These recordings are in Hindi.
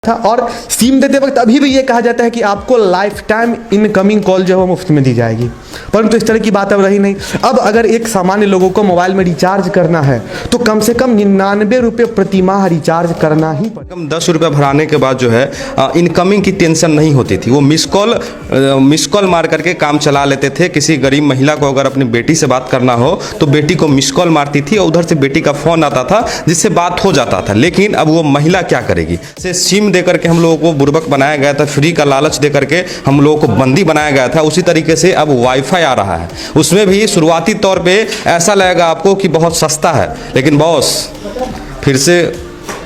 था। और सिम देते वक्त अभी भी ये कहा जाता है कि आपको लाइफ टाइम इनकमिंग कॉल जो है वो मुफ्त में दी जाएगी, परंतु इस तरह की बात अब रही नहीं। अब अगर एक सामान्य लोगों को मोबाइल में रिचार्ज करना है तो कम से कम 99 रुपये प्रति माह रिचार्ज करना ही पड़ेगा। कम 10 रुपये भराने के बाद जो है इनकमिंग की टेंशन नहीं होती थी। वो मिस कॉल मार करके काम चला लेते थे। किसी गरीब महिला को अगर अपनी बेटी से बात करना हो तो बेटी को मिस कॉल मारती थी और उधर से बेटी का फ़ोन आता था जिससे बात हो जाता था। लेकिन अब वो महिला क्या करेगी? से सिम दे करके हम लोगों को बुर्बक बनाया गया था, फ्री का लालच दे करके हम लोगों को बंदी बनाया गया था। उसी तरीके से अब वाईफाई आ रहा है, उसमें भी शुरुआती तौर पे ऐसा लगेगा आपको कि बहुत सस्ता है, लेकिन बॉस फिर से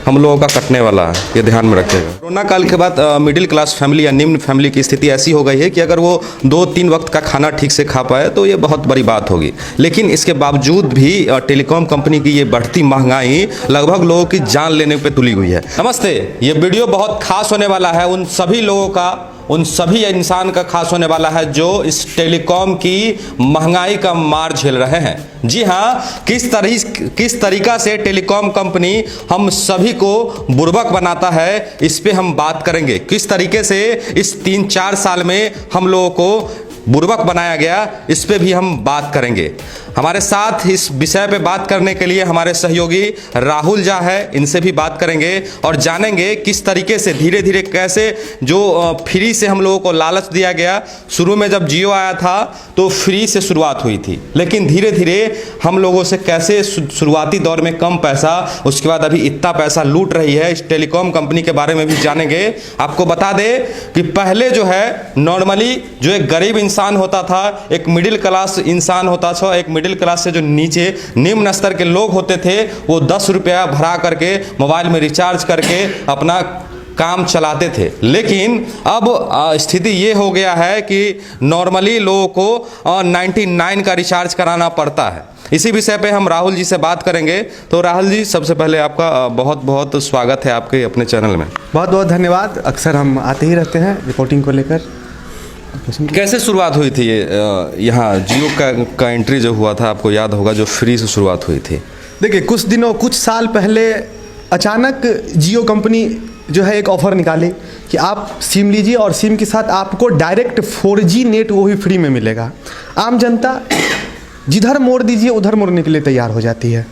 हम लोगों का कटने वाला है, ये ध्यान में रखिएगा। कोरोना काल के बाद मिडिल क्लास फैमिली या निम्न फैमिली की स्थिति ऐसी हो गई है कि अगर वो 2-3 वक्त का खाना ठीक से खा पाए तो ये बहुत बड़ी बात होगी। लेकिन इसके बावजूद भी टेलीकॉम कंपनी की ये बढ़ती महंगाई लगभग लोगों की जान लेने पे तुली हुई है। नमस्ते, ये वीडियो बहुत खास होने वाला है उन सभी लोगों का, उन सभी इंसान का खास होने वाला है जो इस टेलीकॉम की महंगाई का मार झेल रहे हैं। जी हाँ, किस तरीका से टेलीकॉम कंपनी हम सभी को बुर्बक बनाता है, इस पे हम बात करेंगे। किस तरीके से इस 3-4 साल में हम लोगों को बुर्बक बनाया गया, इस पे भी हम बात करेंगे। हमारे साथ इस विषय पे बात करने के लिए हमारे सहयोगी राहुल झा है, इनसे भी बात करेंगे और जानेंगे किस तरीके से धीरे धीरे कैसे जो फ्री से हम लोगों को लालच दिया गया। शुरू में जब जियो आया था तो फ्री से शुरुआत हुई थी, लेकिन धीरे धीरे हम लोगों से कैसे शुरुआती दौर में कम पैसा, उसके बाद अभी इतना पैसा लूट रही है। इस टेलीकॉम कंपनी के बारे में भी जानेंगे। आपको बता दें कि पहले जो है नॉर्मली जो एक गरीब इंसान होता था, एक मिडिल क्लास इंसान होता था, एक मिडिल क्लास से जो नीचे निम्न स्तर के लोग होते थे, वो 10 रुपया भरा करके मोबाइल में रिचार्ज करके अपना काम चलाते थे। लेकिन अब स्थिति ये हो गया है कि नॉर्मली लोगों को 99 का रिचार्ज कराना पड़ता है। इसी विषय पे हम राहुल जी से बात करेंगे। तो राहुल जी, सबसे पहले आपका बहुत बहुत स्वागत है आपके अपने चैनल में। बहुत बहुत धन्यवाद। अक्सर हम आते ही रहते हैं रिपोर्टिंग को लेकर। कैसे शुरुआत हुई थी ये यहाँ जियो का एंट्री जो हुआ था, आपको याद होगा, जो फ्री से शुरुआत हुई थी? देखिए, कुछ साल पहले अचानक जियो कंपनी जो है एक ऑफ़र निकाली कि आप सिम लीजिए और सिम के साथ आपको डायरेक्ट 4G नेट वो भी फ्री में मिलेगा। आम जनता जिधर मोड़ दीजिए उधर मोड़ने के लिए तैयार हो जाती है।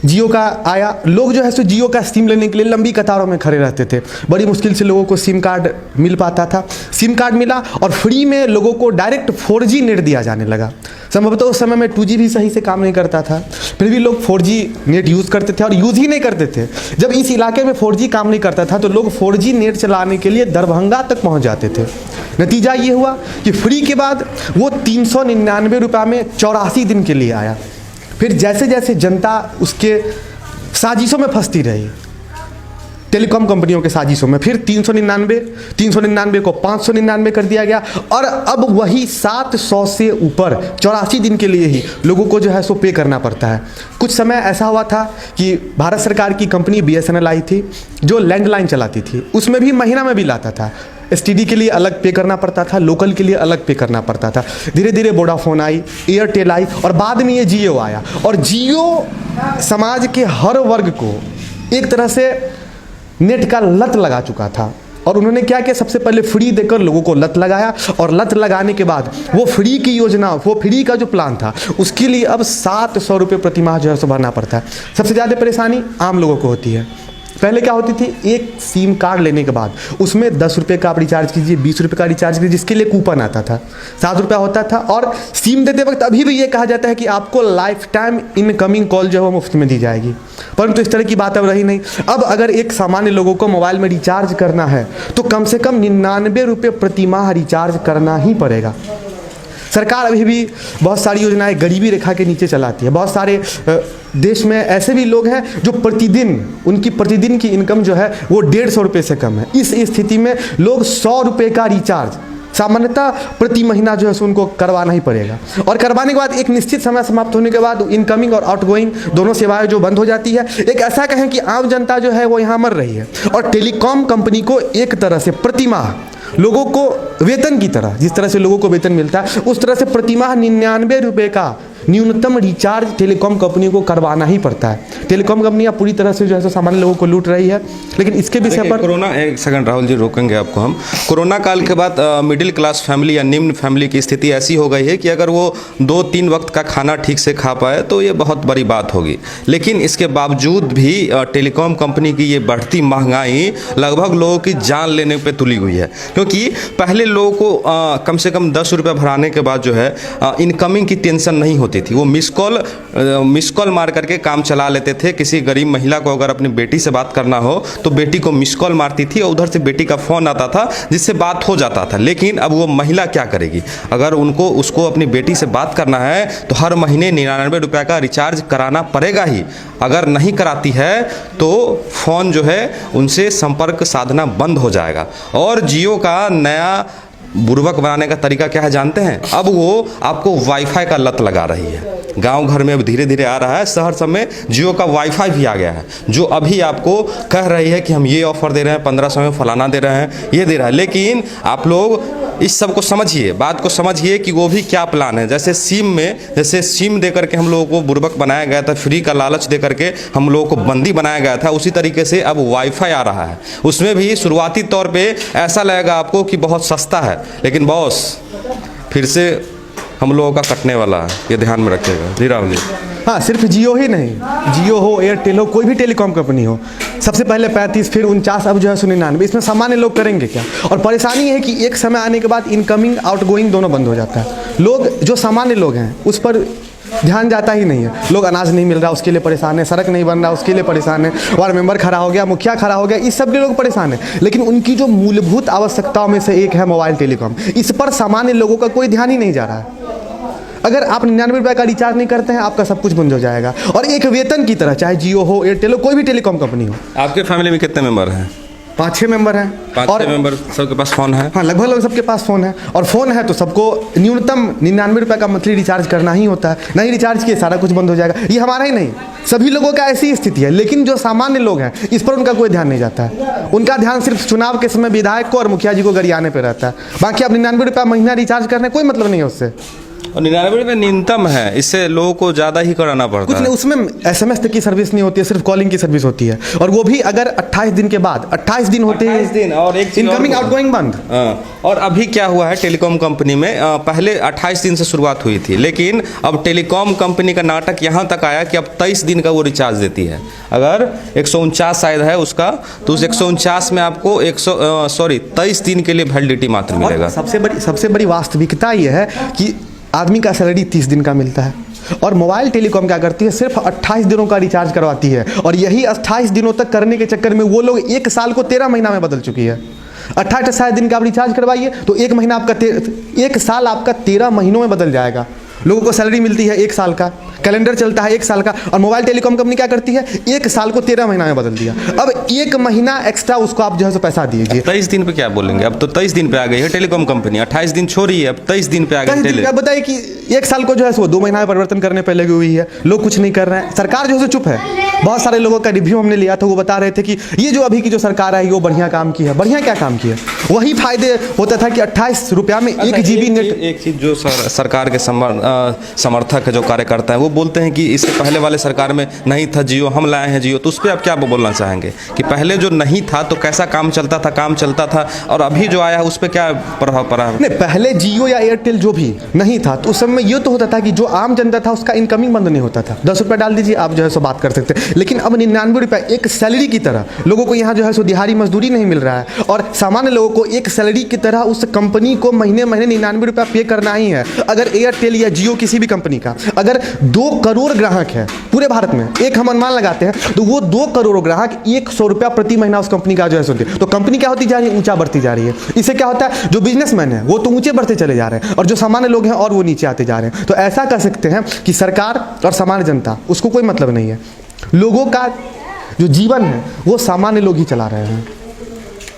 जियो का आया, लोग जो है सो जियो का सिम लेने के लिए लंबी कतारों में खड़े रहते थे। बड़ी मुश्किल से लोगों को सिम कार्ड मिल पाता था। सिम कार्ड मिला और फ्री में लोगों को डायरेक्ट 4G नेट दिया जाने लगा। संभवतः उस समय में 2G भी सही से काम नहीं करता था, फिर भी लोग 4G नेट यूज़ करते थे और यूज़ ही नहीं करते थे। जब इस इलाके में 4G काम नहीं करता था तो लोग 4G नेट चलाने के लिए दरभंगा तक पहुँच जाते थे। नतीजा ये हुआ कि फ्री के बाद वो 399 रुपये में 84 दिन के लिए आया। फिर जैसे जैसे जनता उसके साजिशों में फंसती रही, टेलीकॉम कंपनियों के साजिशों में, फिर 399 को 599 कर दिया गया और अब वही 700 से ऊपर 84 दिन के लिए ही लोगों को जो है सो पे करना पड़ता है। कुछ समय ऐसा हुआ था कि भारत सरकार की कंपनी BSNL आई थी जो लैंडलाइन चलाती थी, उसमें भी महीना में बिल आता था। STD के लिए अलग पे करना पड़ता था, लोकल के लिए अलग पे करना पड़ता था। धीरे धीरे वोडाफोन आई, एयरटेल आई और बाद में ये जियो आया। और जियो समाज के हर वर्ग को एक तरह से नेट का लत लगा चुका था और उन्होंने क्या किया, सबसे पहले फ्री देकर लोगों को लत लगाया और लत लगाने के बाद वो फ्री की योजना, वो फ्री का जो प्लान था उसके लिए अब 700 रुपये प्रति माह जो है सो भरना पड़ता है। सबसे ज़्यादा परेशानी आम लोगों को होती है। पहले क्या होती थी, एक सिम कार्ड लेने के बाद उसमें 10 रुपये का आप रिचार्ज कीजिए, 20 रुपये का रिचार्ज कीजिए, जिसके लिए कूपन आता था, 7 रुपया होता था। और सिम देते वक्त अभी भी ये कहा जाता है कि आपको लाइफ टाइम इनकमिंग कॉल जो है वो मुफ्त में दी जाएगी, परंतु इस तरह की बात अब रही नहीं। अब अगर एक सामान्य लोगों को मोबाइल में रिचार्ज करना है तो कम से कम 99 रुपये प्रति माह रिचार्ज करना ही पड़ेगा। सरकार अभी भी बहुत सारी योजनाएं गरीबी रेखा के नीचे चलाती है। बहुत सारे देश में ऐसे भी लोग हैं जो उनकी प्रतिदिन की इनकम जो है वो 150 रुपये से कम है। इस स्थिति में लोग 100 रुपये का रिचार्ज सामान्यतः प्रति महीना जो है उनको करवाना ही पड़ेगा। और करवाने के बाद एक निश्चित समय समाप्त होने के बाद इनकमिंग और आउटगोइंग दोनों सेवाएं जो बंद हो जाती है। एक ऐसा कहें कि आम जनता जो है वो यहाँ मर रही है और टेलीकॉम कंपनी को एक तरह से प्रति माह लोगों को वेतन की तरह, जिस तरह से लोगों को वेतन मिलता है उस तरह से प्रति माह 99 रुपये का न्यूनतम रिचार्ज टेलीकॉम कंपनियों को करवाना ही पड़ता है। टेलीकॉम कंपनियां पूरी तरह से जो है सामान्य लोगों को लूट रही है। लेकिन इसके विषय पर कोरोना, एक सेकंड राहुल जी रोकेंगे आपको हम। कोरोना काल के बाद मिडिल क्लास फैमिली या निम्न फैमिली की स्थिति ऐसी हो गई है कि अगर वो 2-3 वक्त का खाना ठीक से खा पाए तो ये बहुत बड़ी बात होगी। लेकिन इसके बावजूद भी टेलीकॉम कंपनी की ये बढ़ती महंगाई लगभग लोगों की जान लेने पे तुली हुई है। क्योंकि पहले लोगों को कम से कम 10 रुपये भराने के बाद जो है इनकमिंग की टेंशन नहीं होती थी। वो मिस कॉल मार करके काम चला लेते थे। किसी गरीब महिला को अगर अपनी बेटी से बात करना हो तो बेटी को मिस कॉल मारती थी और उधर से बेटी का फ़ोन आता था जिससे बात हो जाता था। लेकिन अब वो महिला क्या करेगी? अगर उसको अपनी बेटी से बात करना है तो हर महीने 99 रुपये का रिचार्ज कराना पड़ेगा ही। अगर नहीं कराती है तो फ़ोन जो है उनसे संपर्क साधना बंद हो जाएगा। और जियो का नया बुर्बक बनाने का तरीका क्या है जानते हैं? अब वो आपको वाईफाई का लत लगा रही है। गांव घर में अब धीरे धीरे आ रहा है, शहर सब में जियो का वाईफाई भी आ गया है, जो अभी आपको कह रही है कि हम ये ऑफ़र दे रहे हैं, 1500 में फलाना दे रहे हैं, ये दे रहा है। लेकिन आप लोग इस सब को समझिए, बात को समझिए कि वो भी क्या प्लान है। जैसे सिम दे करके हम लोगों को बुर्बक बनाया गया था, फ्री का लालच दे करके हम लोगों को बंदी बनाया गया था, उसी तरीके से अब वाईफाई आ रहा है। उसमें भी शुरुआती तौर पे ऐसा लगेगा आपको कि बहुत सस्ता है, लेकिन बॉस फिर से हम लोगों का कटने वाला है, ये ध्यान में रखिएगा। जी राहुल जी। हाँ, सिर्फ जियो ही नहीं, जियो हो, एयरटेल हो, कोई भी टेलीकॉम कंपनी हो, सबसे पहले 35, फिर 49, अब जो है 99। इसमें सामान्य लोग करेंगे क्या? और परेशानी है कि एक समय आने के बाद इनकमिंग आउटगोइंग दोनों बंद हो जाता है। लोग जो सामान्य लोग हैं उस पर ध्यान जाता ही नहीं है। लोग अनाज नहीं मिल रहा उसके लिए परेशान है, सड़क नहीं बन रहा उसके लिए परेशान है, वार्ड मेंबर खड़ा हो गया, मुखिया खड़ा हो गया, इस सब के लोग परेशान है। लेकिन उनकी जो मूलभूत आवश्यकताओं में से एक है मोबाइल टेलीकॉम, इस पर सामान्य लोगों का कोई ध्यान ही नहीं जा रहा है। अगर आप 99 रुपये का रिचार्ज नहीं करते हैं, आपका सब कुछ बंद हो जाएगा। और एक वेतन की तरह, चाहे जियो हो, एयरटेल हो, कोई भी टेलीकॉम कंपनी हो। आपके फैमिली में कितने मेंबर हैं? 5-6 मेंबर हैं। 5-6 मेंबर, सबके पास फ़ोन है? हाँ, लगभग सबके पास फ़ोन है। और फ़ोन है तो सबको न्यूनतम 99 रुपये का मंथली रिचार्ज करना ही होता है। नहीं रिचार्ज किए सारा कुछ बंद हो जाएगा। ये हमारा ही नहीं, सभी लोगों का ऐसी स्थिति है। लेकिन जो सामान्य लोग हैं इस पर उनका कोई ध्यान नहीं जाता है। उनका ध्यान सिर्फ चुनाव के समय विधायक को और मुखिया जी को गरियाने पर रहता है। बाकी आप 99 रुपये महीना रिचार्ज करने कोई मतलब नहीं है उससे। और 99 रुपये न्यूनतम है, इससे लोगों को ज़्यादा ही कराना पड़ता कुछ है। नहीं, उसमें SMS तक की सर्विस नहीं होती है, सिर्फ कॉलिंग की सर्विस होती है। और वो भी अगर 28 दिन के बाद, 28 दिन होते हैं, 28 दिन। और एक इनकमिंग आउटगोइंग बंद। और अभी क्या हुआ है टेलीकॉम कंपनी में, पहले 28 दिन से शुरुआत हुई थी, लेकिन अब टेलीकॉम कंपनी का नाटक यहाँ तक आया कि अब 23 दिन का वो रिचार्ज देती है। अगर 149 शायद है उसका, तो उस 149 में आपको 23 दिन के लिए वैलिडिटी मात्र मिलेगा। सबसे बड़ी वास्तविकता ये है कि आदमी का सैलरी 30 दिन का मिलता है और मोबाइल टेलीकॉम क्या करती है, सिर्फ 28 दिनों का रिचार्ज करवाती है। और यही 28 दिनों तक करने के चक्कर में वो लोग 1 साल को 13 महीना में बदल चुकी है। 28 दिन का आप रिचार्ज करवाइए तो 1 महीना आपका 1 साल आपका 13 महीनों में बदल जाएगा। लोगों को सैलरी मिलती है 1 साल का, कैलेंडर चलता है 1 साल का, और मोबाइल टेलीकॉम कंपनी क्या करती है, 1 साल को 13 महीना में बदल दिया। अब 1 महीना एक्स्ट्रा उसको आप जो है पैसा दीजिए। 23 दिन पे क्या बोलेंगे? अब तो 23 दिन पे आ गई है टेलीकॉम कंपनी। 28 दिन छोड़िए, अब 23 दिन पे आ गई। बताइए कि 1 साल को जो है 2 महीना में परिवर्तन करने पर लगी हुई है। लोग कुछ नहीं कर रहे हैं, सरकार जो है चुप है। बहुत सारे लोगों का रिव्यू हमने लिया था, वो बता रहे थे कि ये जो अभी की जो सरकार आई वो बढ़िया काम की है। बढ़िया क्या काम की है? वही फायदे होता था कि 28 रुपया में 1 GB नेट। एक चीज़ जो सरकार के समर्थक जो कार्यकर्ता है वो बोलते हैं कि इससे पहले वाले सरकार में नहीं था जियो, हम लाए हैं जियो। तो उस पर आप क्या बोलना चाहेंगे कि पहले जो नहीं था तो कैसा काम चलता था, और अभी जो आया है उस पर क्या प्रभाव पड़ा है? नहीं, पहले जियो या एयरटेल जो भी नहीं था तो उस समय ये तो होता था कि जो आम जनता था उसका इनकमिंग बंद नहीं होता था। 10 रुपये डाल दीजिए, आप जो है सो बात कर सकते हैं। लेकिन अब 99 रुपये एक सैलरी की तरह लोगों को यहाँ जो है सो दिहाड़ी मजदूरी नहीं मिल रहा है, और सामान्य लोगों को एक सैलरी की तरह उस कंपनी को महीने 99 रुपये पे करना ही है। अगर एयरटेल या जियो किसी भी कंपनी का अगर 2 करोड़ ग्राहक है पूरे भारत में, एक हम अनुमान लगाते हैं, तो वो 2 करोड़ ग्राहक 100 रुपया प्रति महीना उस कंपनी का जो है सुनते, तो कंपनी क्या होती जा रही है, ऊंचा बढ़ती जा रही है। इससे क्या होता है, जो बिजनेसमैन है वो तो ऊंचे बढ़ते चले जा रहे हैं और जो सामान्य लोग हैं और वो नीचे आते जा रहे हैं। तो ऐसा कर सकते हैं कि सरकार और सामान्य जनता उसको कोई मतलब नहीं है। लोगों का जो जीवन है वो सामान्य लोग ही चला रहे हैं।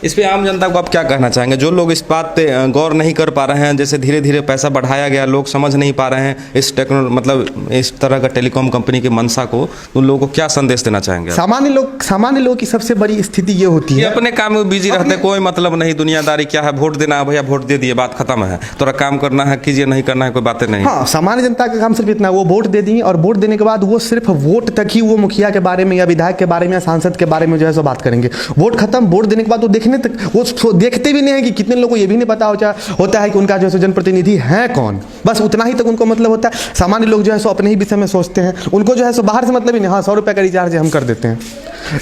इस पे आम जनता को आप क्या कहना चाहेंगे, जो लोग इस बात पे गौर नहीं कर पा रहे हैं, जैसे धीरे धीरे पैसा बढ़ाया गया, लोग समझ नहीं पा रहे हैं इस मतलब इस तरह का टेलीकॉम कंपनी की मंशा को, उन लोगों को क्या संदेश देना चाहेंगे? सामान्य लोग की सबसे बड़ी स्थिति ये होती ये है, अपने काम में बिजी रहते हैं, कोई मतलब नहीं, दुनियादारी क्या है, वोट देना है भैया, वोट दे दिए, बात खत्म है, थोड़ा काम करना है कीजिए, नहीं करना है कोई बातें नहीं। हाँ, सामान्य जनता का काम सिर्फ इतना, वो वोट दे देंगे और वोट देने के बाद वो सिर्फ वोट तक ही वो मुखिया के बारे में या विधायक के बारे में या सांसद के बारे में जो है सो बात करेंगे। वोट खत्म, वोट देने के बाद वो देखने तक वो देखते भी नहीं है कि कितने लोगों को ये भी नहीं पता होता है कि उनका जो है सो जनप्रतिनिधि है कौन, बस उतना ही तक उनको मतलब होता है। सामान्य लोग जो है सो अपने ही विषय में सोचते हैं, उनको जो है सो बाहर से मतलब ही नहीं, हाँ 100 रुपये का रिचार्ज हम कर देते हैं।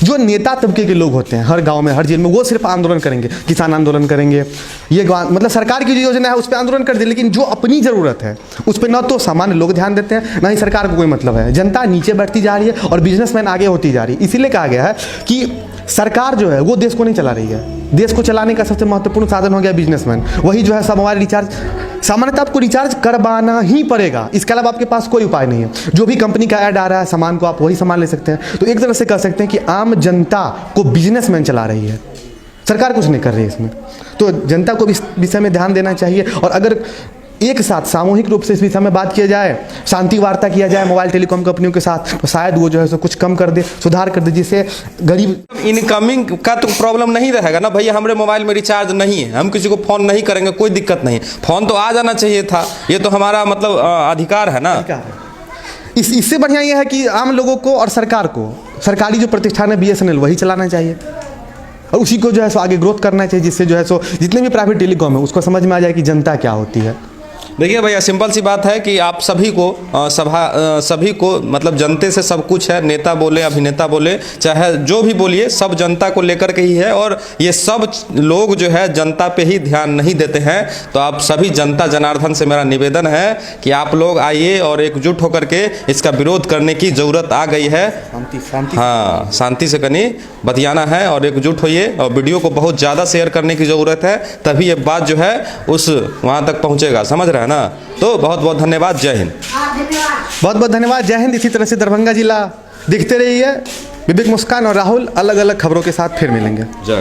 जो नेता तबके के लोग होते हैं हर गांव में, हर जेल में, वो सिर्फ आंदोलन करेंगे, किसान आंदोलन करेंगे, ये मतलब सरकार की जो योजना है उस पर आंदोलन कर दे, लेकिन जो अपनी ज़रूरत है उस पर ना तो सामान्य लोग ध्यान देते हैं, ना ही सरकार को कोई मतलब है। जनता नीचे बैठती जा रही है और बिजनेसमैन आगे होती जा रही है। इसीलिए कहा गया है कि सरकार जो है वो देश को नहीं चला रही है, देश को चलाने का सबसे महत्वपूर्ण साधन हो गया बिजनेसमैन। वही जो है सब मोबाइल रिचार्ज, सामान्यतः आपको रिचार्ज करवाना ही पड़ेगा, इसके अलावा आपके पास कोई उपाय नहीं है। जो भी कंपनी का ऐड आ रहा है सामान को आप वही सामान ले सकते हैं। तो एक तरह से कह सकते हैं कि आम जनता को बिजनेसमैन चला रही है, सरकार कुछ नहीं कर रही है इसमें। तो जनता को इस विषय में ध्यान देना चाहिए और अगर एक साथ सामूहिक रूप से इस विषय में बात किया जाए, शांति वार्ता किया जाए मोबाइल टेलीकॉम कंपनियों के साथ, तो शायद वो जो है सो कुछ कम कर दे, सुधार कर दे, जिससे गरीब इनकमिंग का तो प्रॉब्लम नहीं रहेगा ना भैया, हमारे मोबाइल में रिचार्ज नहीं है, हम किसी को फ़ोन नहीं करेंगे, कोई दिक्कत नहीं, फ़ोन तो आ जाना चाहिए था, ये तो हमारा मतलब अधिकार है ना। इससे बढ़िया ये है कि आम लोगों को और सरकार को सरकारी जो प्रतिष्ठान है BSNL वही चलाना चाहिए और उसी को जो है सो आगे ग्रोथ करना चाहिए, जिससे जो है सो जितने भी प्राइवेट टेलीकॉम है उसको समझ में आ जाए कि जनता क्या होती है। देखिए भैया, सिंपल सी बात है कि आप सभी को मतलब जनते से सब कुछ है, नेता बोले अभिनेता बोले चाहे जो भी बोलिए, सब जनता को लेकर के ही है और ये सब लोग जो है जनता पे ही ध्यान नहीं देते हैं। तो आप सभी जनता जनार्दन से मेरा निवेदन है कि आप लोग आइए और एकजुट होकर के इसका विरोध करने की ज़रूरत आ गई है। शांति हाँ, शांति से कहीं बतियाना है और एकजुट होइए और वीडियो को बहुत ज़्यादा शेयर करने की ज़रूरत है, तभी ये बात जो है उस वहाँ तक पहुँचेगा, समझ रहे हैं ना। तो बहुत बहुत धन्यवाद, जय हिंद। बहुत बहुत धन्यवाद, जय हिंद। इसी तरह से दरभंगा जिला दिखते रहिए। विवेक, मुस्कान और राहुल अलग अलग खबरों के साथ फिर मिलेंगे। जय।